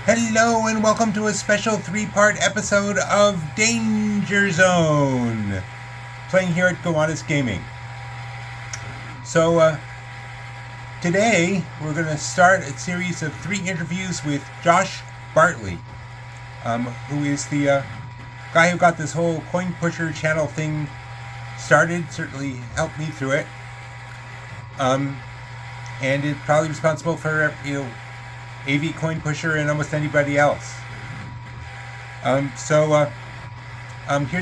Hello and welcome to a special three-part episode of Danger Zone, playing here at Gowanus Gaming. So today we're going to start a series of 3 interviews with Josh Bartley, who is the guy who got this whole coin pusher channel thing started, certainly helped me through it, and is probably responsible for, AV Coin Pusher and almost anybody else. Here's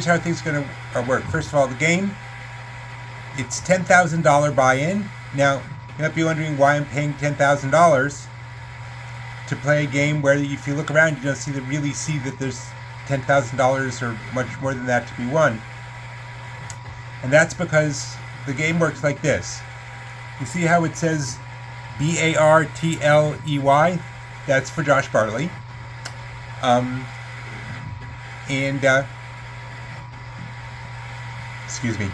how things are going to work. First of all, the game, it's $10,000 buy-in. Now, you might be wondering why I'm paying $10,000 to play a game where if you look around, you don't really see that there's $10,000 or much more than that to be won. And that's because the game works like this. You see how it says Bartley? That's for Josh Bartley. Excuse me.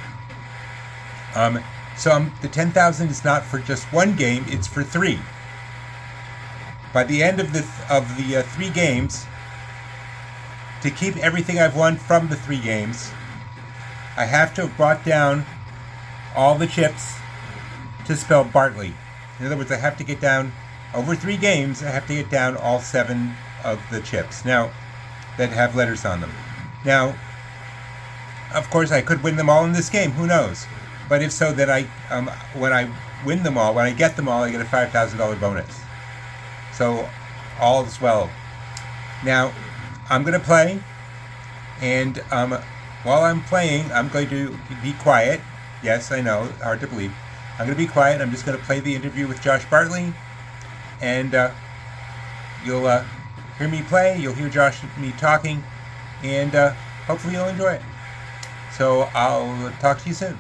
The 10,000 is not for just one game; it's for 3. By the end of the 3 games, to keep everything I've won from the 3 games, I have to have brought down all the chips to spell Bartley. In other words, I have to get down, over 3 games, I have to get down all 7 of the chips. Now, that have letters on them. Now, of course, I could win them all in this game. Who knows? But if so, then when I win them all, when I get them all, I get a $5,000 bonus. So, all is well. Now, I'm going to play, and while I'm playing, I'm going to be quiet. Yes, I know, hard to believe. I'm going to be quiet. I'm just going to play the interview with Josh Bartley, and you'll hear me play. You'll hear Josh and me talking, and hopefully you'll enjoy it. So I'll talk to you soon.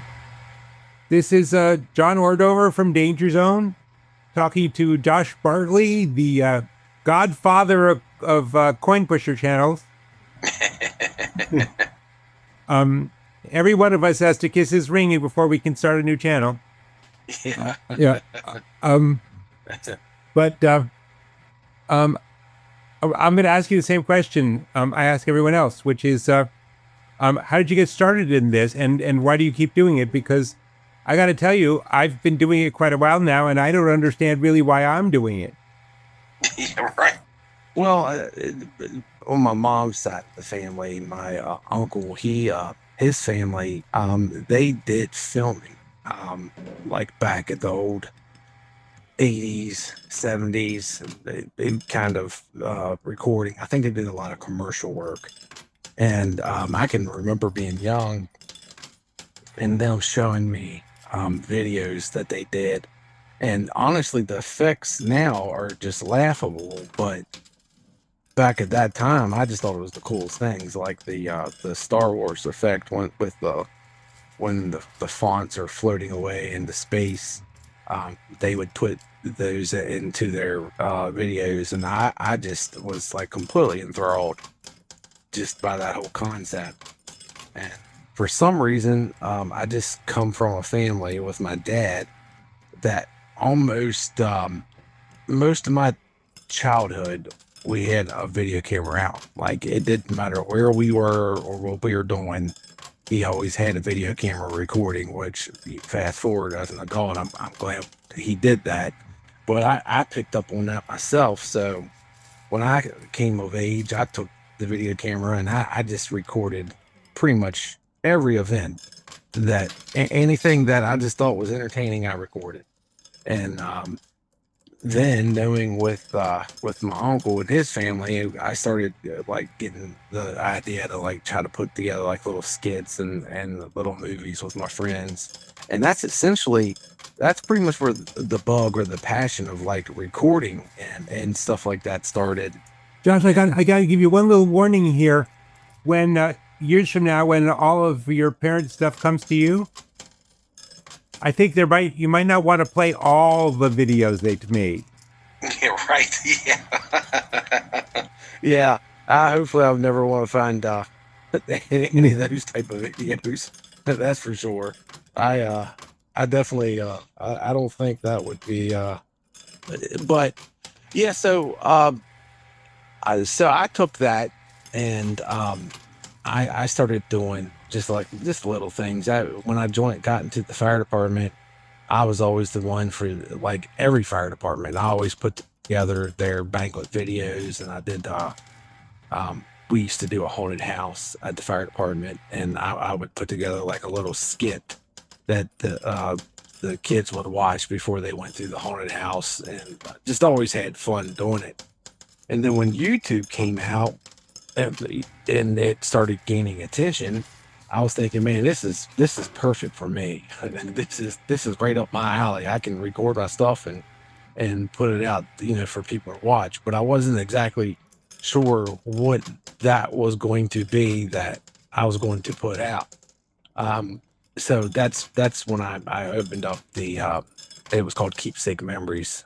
This is John Ordover from Danger Zone, talking to Josh Bartley, the godfather of coin pusher channels. Every one of us has to kiss his ring before we can start a new channel. Yeah. I'm going to ask you the same question I ask everyone else, which is, how did you get started in this, and why do you keep doing it? Because I got to tell you, I've been doing it quite a while now, and I don't understand really why I'm doing it. Yeah, right. Well, on my mom's side of the family, my uncle, his family, they did filming. Like back at the old 80s, 70s, they kind of recording. I think they did a lot of commercial work. And I can remember being young and them showing me videos that they did. And honestly, the effects now are just laughable. But back at that time, I just thought it was the coolest things, like the Star Wars effect when the fonts are floating away into space. They would put those into their videos, and I just was like completely enthralled just by that whole concept. And for some reason, I just come from a family with my dad that almost most of my childhood we had a video camera out. Like, it didn't matter where we were or what we were doing. He always had a video camera recording, which fast forward as an adult, I'm glad he did that. But I picked up on that myself. So when I came of age, I took the video camera and I just recorded pretty much every event that anything that I just thought was entertaining, I recorded. And then knowing with my uncle and his family, I started like getting the idea to like try to put together like little skits and little movies with my friends. And that's pretty much where the bug or the passion of like recording and stuff like that started. Josh, I got to give you one little warning here. When years from now, when all of your parents' stuff comes to you, I think you might not want to play all the videos they've made. Yeah, right. Yeah. Yeah. Hopefully I'll never want to find any of those type of videos. That's for sure. I definitely I don't think that would be but yeah, so So I took that, and I started doing just little things. When I got into the fire department, I was always the one for like every fire department. I always put together their banquet videos, and I did. We used to do a haunted house at the fire department, and I would put together like a little skit that the kids would watch before they went through the haunted house, and just always had fun doing it. And then when YouTube came out, and it started gaining attention, I was thinking, man, this is perfect for me. This is right up my alley. I can record my stuff and put it out, for people to watch. But I wasn't exactly sure what that was going to be that I was going to put out. So that's when I opened up it was called Keepsake Memories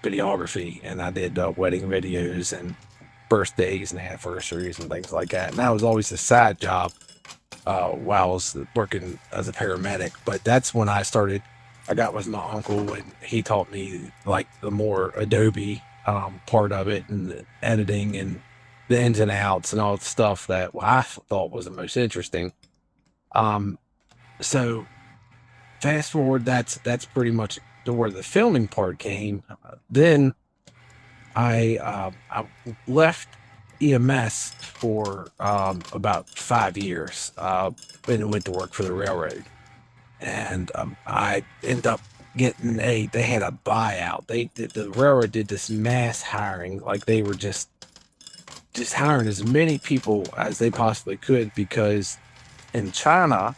videography, and I did wedding videos and birthdays and anniversaries and things like that. And that was always a side job while I was working as a paramedic. But that's when I got with my uncle, and he taught me like the more Adobe part of it, and the editing and the ins and outs and all the stuff that I thought was the most interesting. So fast forward, that's pretty much to where the filming part came. Then I left EMS for about 5 years, and went to work for the railroad. And I ended up getting they had a buyout. The railroad did this mass hiring, like they were just hiring as many people as they possibly could, because in China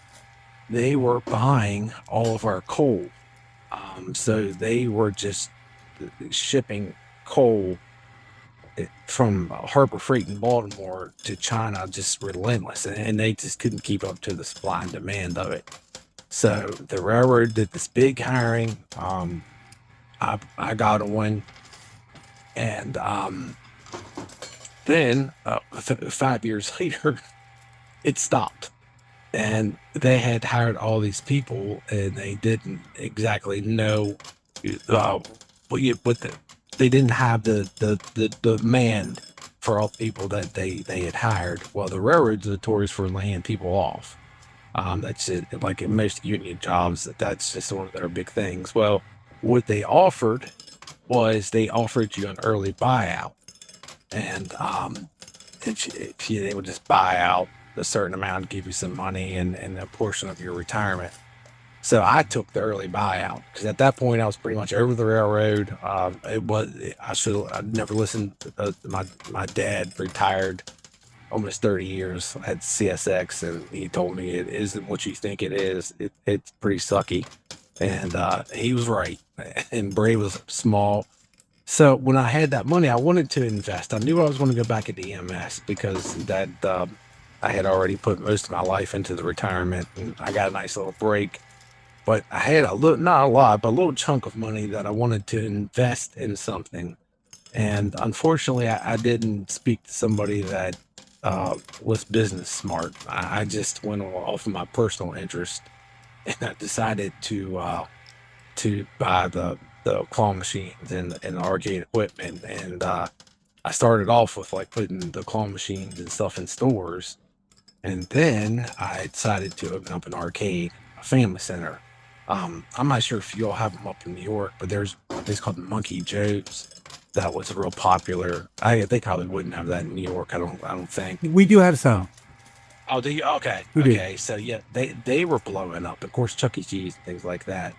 they were buying all of our coal. So they were just shipping coal from Harbor Freight in Baltimore to China, just relentless, and they just couldn't keep up to the supply and demand of it. So the railroad did this big hiring. I got one, and then 5 years later, it stopped, and they had hired all these people, and they didn't exactly know they didn't have the demand for all the people that they had hired. Well, the railroad's notorious for laying people off. That's it. Like in most union jobs, that's just one of their big things. Well, what they offered was they offered you an early buyout, and they would just buy out a certain amount, give you some money and a portion of your retirement. So I took the early buyout, because at that point I was pretty much over the railroad. I'd never listened. My dad retired almost 30 years at CSX, and he told me it isn't what you think it is. It's pretty sucky, and he was right. And Bray was small. So when I had that money, I wanted to invest. I knew I was going to go back into EMS, because that I had already put most of my life into the retirement, and I got a nice little break. But I had a little, not a lot, but a little chunk of money that I wanted to invest in something. And unfortunately, I didn't speak to somebody that was business smart. I just went off of my personal interest, and I decided to buy the claw machines and the arcade equipment. And I started off with like putting the claw machines and stuff in stores, and then I decided to open up an arcade, a family center. I'm not sure if you all have them up in New York, but there's a place called Monkey Joe's that was real popular. They probably wouldn't have that in New York. I don't think. We do have some. Oh, do you? Okay. We do. Okay. So yeah, they were blowing up. Of course, Chuck E. Cheese, things like that.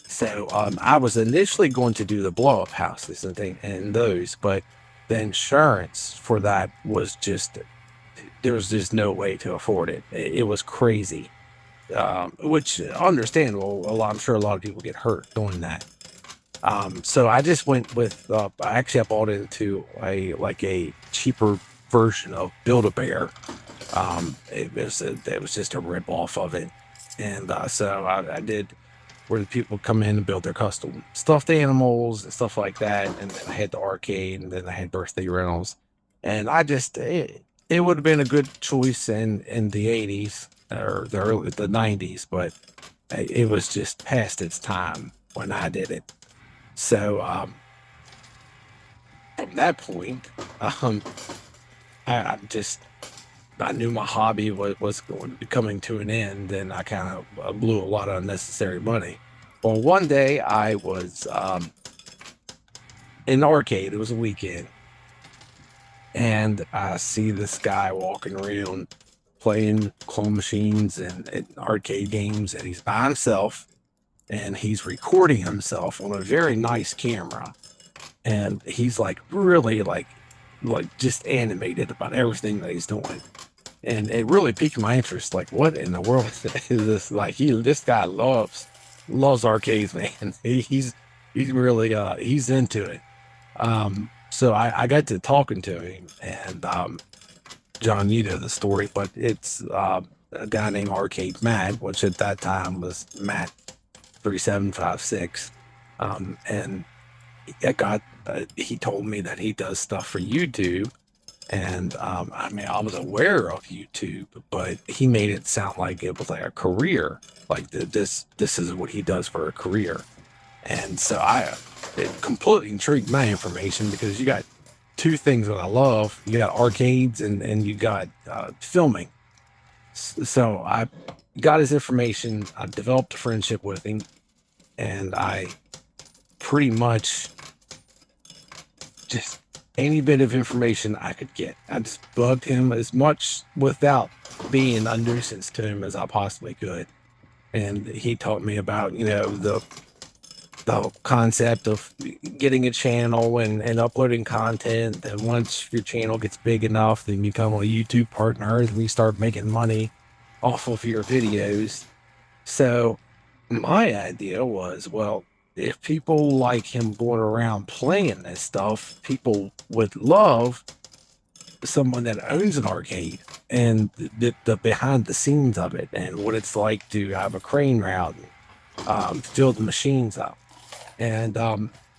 So I was initially going to do the blow up houses and those, but the insurance for that was just, there was just no way to afford it. It was crazy, which understandable. I'm sure a lot of people get hurt doing that. So I just went with, I bought into a cheaper version of Build-A-Bear. It was just a rip off of it. And so I did where the people come in and build their custom stuffed animals and stuff like that. And then I had the arcade, and then I had birthday rentals. And it would have been a good choice in the 80s or the 90s, but it was just past its time when I did it. So from that point, Um, I knew my hobby was coming to an end, and I kind of blew a lot of unnecessary money. Well, one day I was in the arcade. It was a weekend, and I see this guy walking around playing claw machines and arcade games, and he's by himself, and he's recording himself on a very nice camera, and he's like really like just animated about everything that he's doing. And it really piqued my interest. Like, what in the world is this? Like, this guy loves arcades, man. He's really he's into it. So I got to talking to him, and John, you know the story, but it's a guy named Arcade Matt, which at that time was Matt 3756, and he told me that he does stuff for YouTube. And I mean, I was aware of YouTube, but he made it sound like it was like a career. Like this is what he does for a career. And so it completely intrigued my information, because you got two things that I love. You got arcades and you got filming. So I got his information. I developed a friendship with him, and I pretty much just any bit of information I could get. I just bugged him as much without being a nuisance to him as I possibly could. And he taught me about, the concept of getting a channel and uploading content. And once your channel gets big enough, then you become a YouTube partner and we start making money off of your videos. So my idea was, well, if people like him going around playing this stuff, people would love someone that owns an arcade and the behind the scenes of it, and what it's like to have a crane route, fill the machines up. And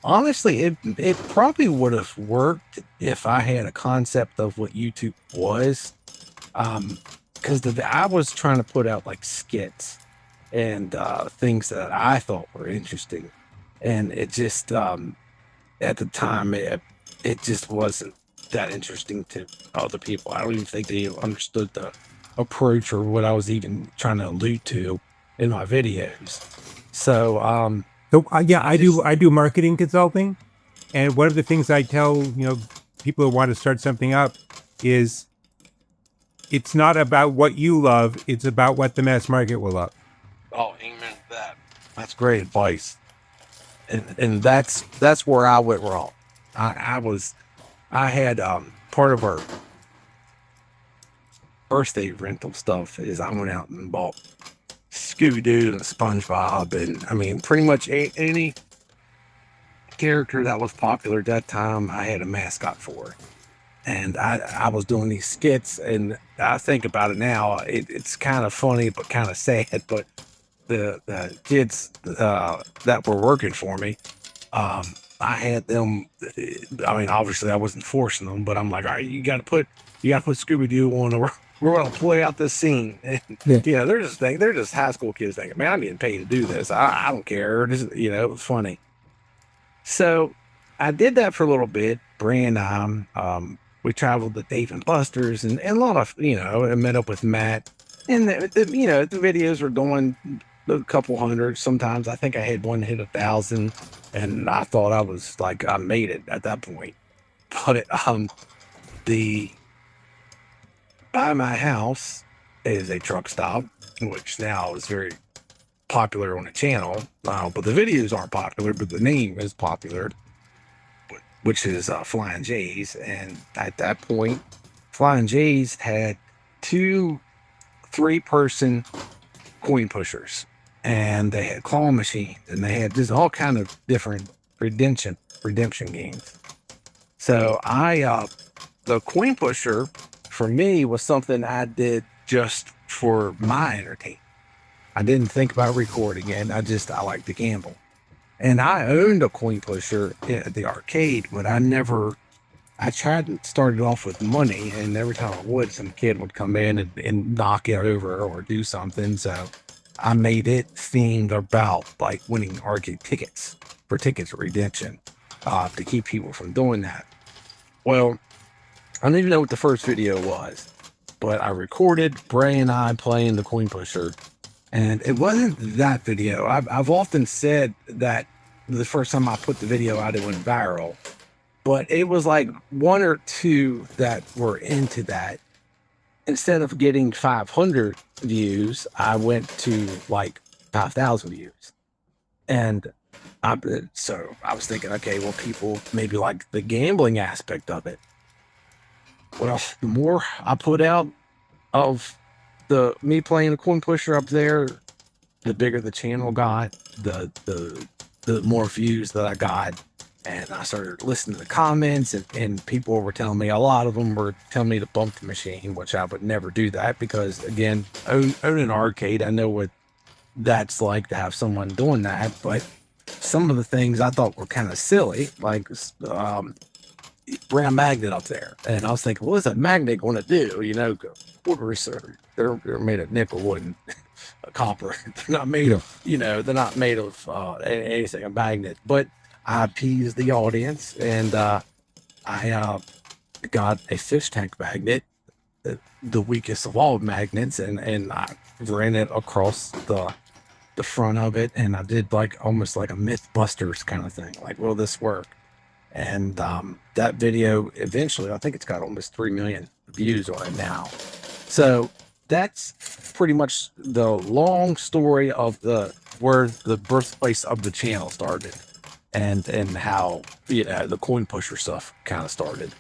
honestly, it probably would have worked if I had a concept of what YouTube was, because I was trying to put out like skits and things that I thought were interesting. And it just, at the time, it just wasn't that interesting to other people. I don't even think they understood the approach or what I was even trying to allude to in my videos. So, I do marketing consulting, and one of the things I tell people who want to start something up is it's not about what you love; it's about what the mass market will love. Oh, amen to that. That's great advice. And that's where I went wrong. I had part of our birthday rental stuff is I went out and bought Scooby-Doo and SpongeBob, and I mean pretty much any character that was popular at that time I had a mascot for. And I was doing these skits, and I think about it now, it's kind of funny but kind of sad. But the kids that were working for me, I had them. I mean, obviously, I wasn't forcing them, but I'm like, all right, you got to put Scooby-Doo on. We're going to play out this scene. And, they're just high school kids thinking, man, I'm getting paid to do this. I don't care. It was funny. So I did that for a little bit. Brand we traveled to Dave and Buster's and a lot of, I met up with Matt, and the videos were going a couple hundred. Sometimes I think I had one hit 1,000, and I thought I was like, I made it at that point. But by my house is a truck stop, which now is very popular on the channel. But the videos aren't popular, but the name is popular, which is Flying J's. And at that point, Flying J's had 2-3-person coin pushers, and they had claw machines, and they had just all kind of different redemption games. So the coin pusher for me was something I did just for my entertainment. I didn't think about recording it. I like to gamble. And I owned a coin pusher at the arcade, but I tried to start it off with money, and every time I would, some kid would come in and knock it over or do something. So I made it themed about like winning arcade tickets for tickets redemption, to keep people from doing that. Well, I don't even know what the first video was, but I recorded Bray and I playing the coin pusher, and it wasn't that video. I've often said that the first time I put the video out, it went viral, but it was like one or two that were into that. Instead of getting 500 views, I went to like 5,000 views. And so I was thinking, okay, well, people maybe like the gambling aspect of it. Well, the more I put out of me playing the coin pusher up there, the bigger the channel got, the more views that I got. And I started listening to the comments, and people were telling me, a lot of them were telling me to bump the machine, which I would never do that because, again, own an arcade. I know what that's like to have someone doing that, but some of the things I thought were kind of silly, like bring a magnet up there. And I was thinking, what's a magnet going to do? You know, quarters, they're made of nickel, wooden, copper. They're not made of, they're not made of anything, a magnet. But I appeased the audience, and I got a fish tank magnet, the weakest of all magnets, and I ran it across the front of it, and I did like almost like a Mythbusters kind of thing. Like, will this work? And that video eventually, I think it's got almost 3 million views on it now. So that's pretty much the long story of where the birthplace of the channel started. And how, the coin pusher stuff kind of started.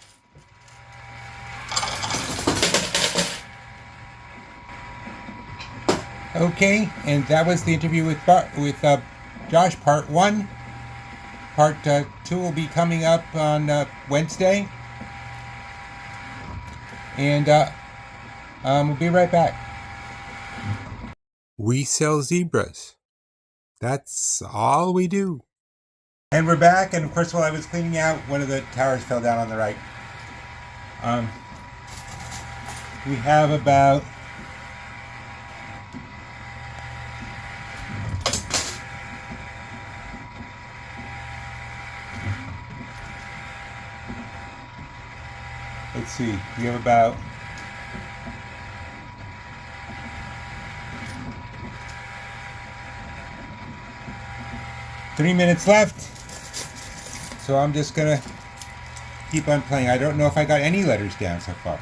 Okay, and that was the interview with Josh, part 1. Part 2 will be coming up on Wednesday. And we'll be right back. We sell zebras. That's all we do. And we're back, and of course, while I was cleaning out, one of the towers fell down on the right. We have about let's see, we have about three minutes left. So I'm just gonna keep on playing. I don't know if I got any letters down so far.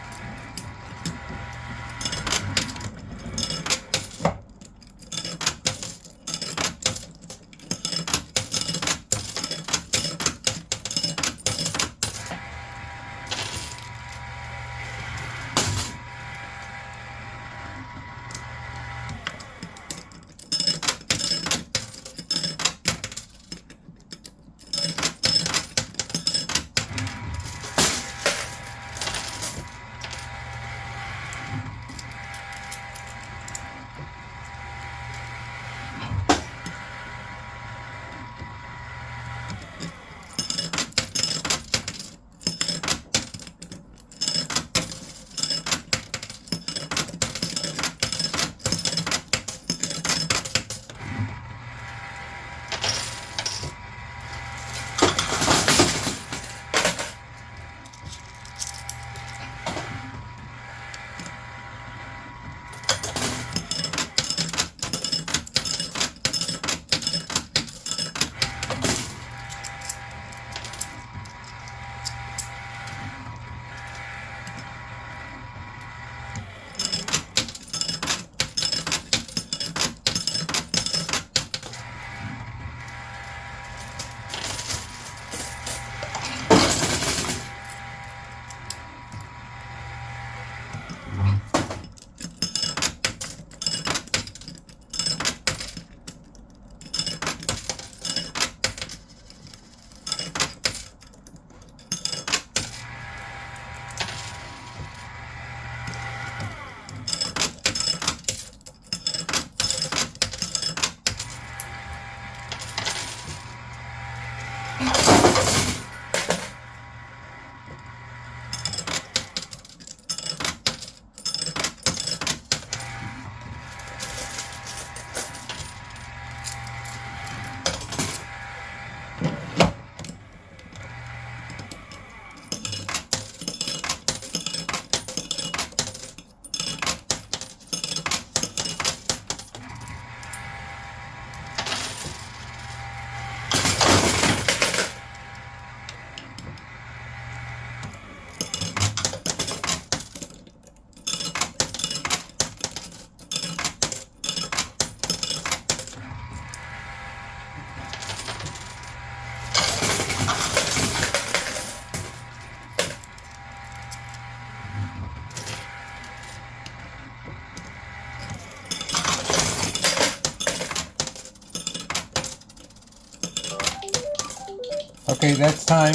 Okay, that's time.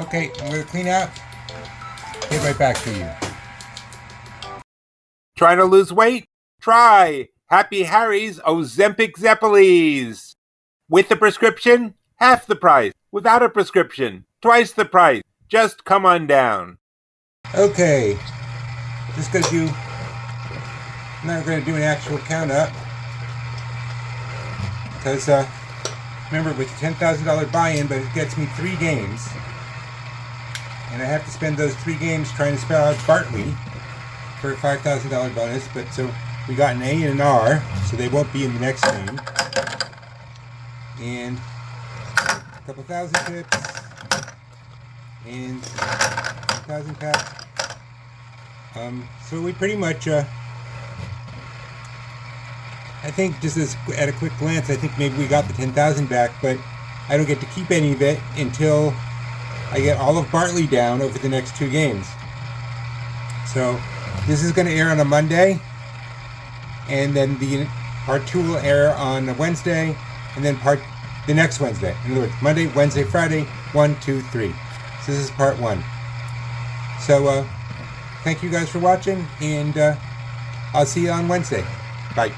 Okay, I'm going to clean out. Get right back to you. Trying to lose weight? Try Happy Harry's Ozempic Zeppeles. With a prescription, half the price. Without a prescription, twice the price. Just come on down. Okay, just going to do, I'm not going to do an actual count up. Because, remember, with $10,000 buy-in, but it gets me 3 games. And I have to spend those 3 games trying to spell out Bartley for a $5,000 bonus. But so we got an A and an R, so they won't be in the next game. And a couple thousand pips. And 1,000 packs. So we pretty much, I think just at a quick glance, I think maybe we got the 10,000 back, but I don't get to keep any of it until I get all of Bartley down over the next 2 games. So this is going to air on a Monday, and then the part 2 will air on a Wednesday, and then the next Wednesday. In other words, Monday, Wednesday, Friday, 1, 2, 3. So this is part 1. So thank you guys for watching, and I'll see you on Wednesday. Bye.